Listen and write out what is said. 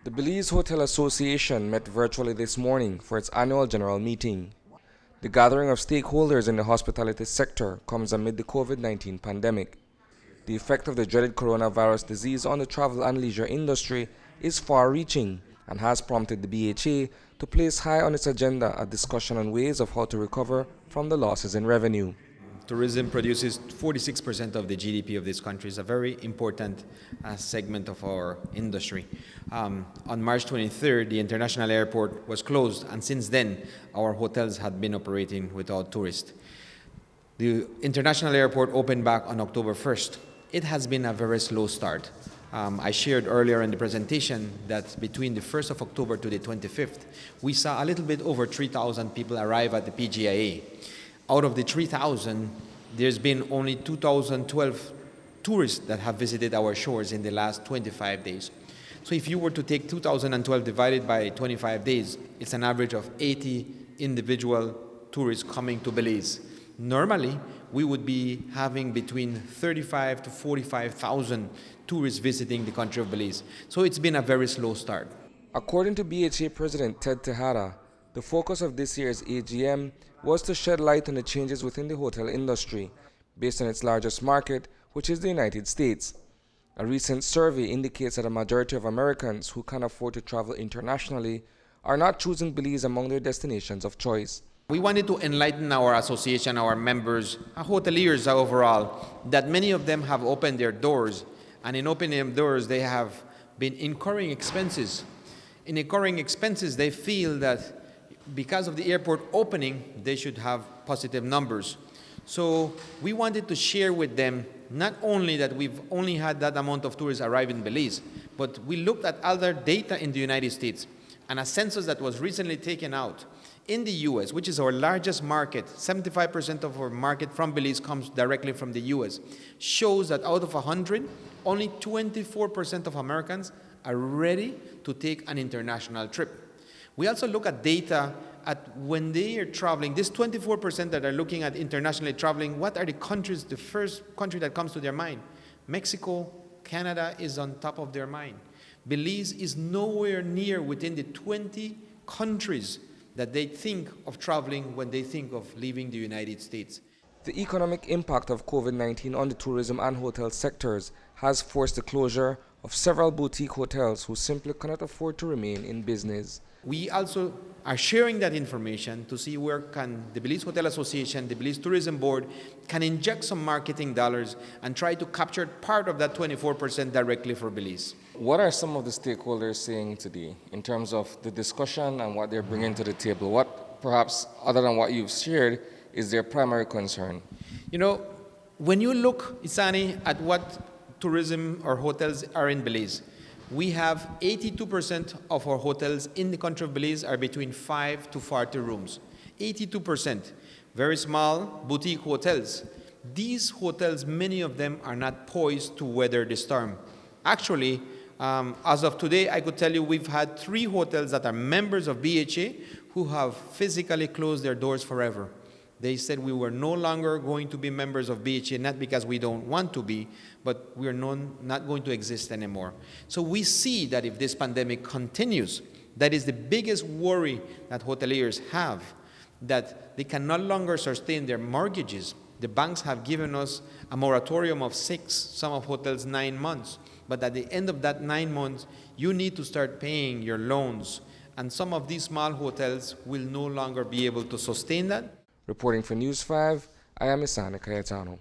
The Belize Hotel Association met virtually this morning for its annual general meeting. The gathering of stakeholders in the hospitality sector comes amid the COVID-19 pandemic. The effect of the dreaded coronavirus disease on the travel and leisure industry is far-reaching and has prompted the B.H.A to place high on its agenda a discussion on ways of how to recover from the losses in revenue. Tourism produces 46% of the GDP of this country. It's a very important segment of our industry. On March 23rd, the international airport was closed, and since then, our hotels had been operating without tourists. The international airport opened back on October 1st. It has been a very slow start. I shared earlier in the presentation that between the 1st of October to the 25th, we saw a little bit over 3,000 people arrive at the B.H.A. Out of the 3,000, there's been only 2,012 tourists that have visited our shores in the last 25 days. So if you were to take 2,012 divided by 25 days, it's an average of 80 individual tourists coming to Belize. Normally, we would be having between 35 to 45,000 tourists visiting the country of Belize. So it's been a very slow start. According to B.H.A President Ted Tejada, the focus of this year's AGM was to shed light on the changes within the hotel industry, based on its largest market, which is the United States. A recent survey indicates that a majority of Americans who can afford to travel internationally are not choosing Belize among their destinations of choice. We wanted to enlighten our association, our members, our hoteliers overall, that many of them have opened their doors, and in opening their doors, they have been incurring expenses. In incurring expenses, they feel that because of the airport opening, they should have positive numbers. So we wanted to share with them not only that we've only had that amount of tourists arrive in Belize, but we looked at other data in the United States, and a census that was recently taken out in the U.S., which is our largest market, 75% of our market from Belize comes directly from the U.S., shows that out of 100, only 24% of Americans are ready to take an international trip. We also look at data at when they are traveling, this 24% that are looking at internationally traveling, what are the countries, the first country that comes to their mind? Mexico, Canada is on top of their mind. Belize is nowhere near within the 20 countries that they think of traveling when they think of leaving the United States. The economic impact of COVID-19 on the tourism and hotel sectors has forced the closure of several boutique hotels who simply cannot afford to remain in business. We also are sharing that information to see where can the Belize Hotel Association, the Belize Tourism Board, can inject some marketing dollars and try to capture part of that 24% directly for Belize. What are some of the stakeholders saying today in terms of the discussion and what they're bringing to the table? What, perhaps, other than what you've shared, is their primary concern? You know, when you look, Isani, at what tourism or hotels are in Belize, we have 82% of our hotels in the country of Belize are between 5 to 40 rooms. 82%. Very small boutique hotels. These hotels, many of them are not poised to weather the storm. Actually, as of today, I could tell you we've had 3 hotels that are members of B.H.A who have physically closed their doors forever. They said we were no longer going to be members of B.H.A, not because we don't want to be, but we're not going to exist anymore. So we see that if this pandemic continues, that is the biggest worry that hoteliers have, that they can no longer sustain their mortgages. The banks have given us a moratorium of 6, some of hotels 9 months. But at the end of that 9 months, you need to start paying your loans. And some of these small hotels will no longer be able to sustain that. Reporting for News 5, I am Isani, Cayetano.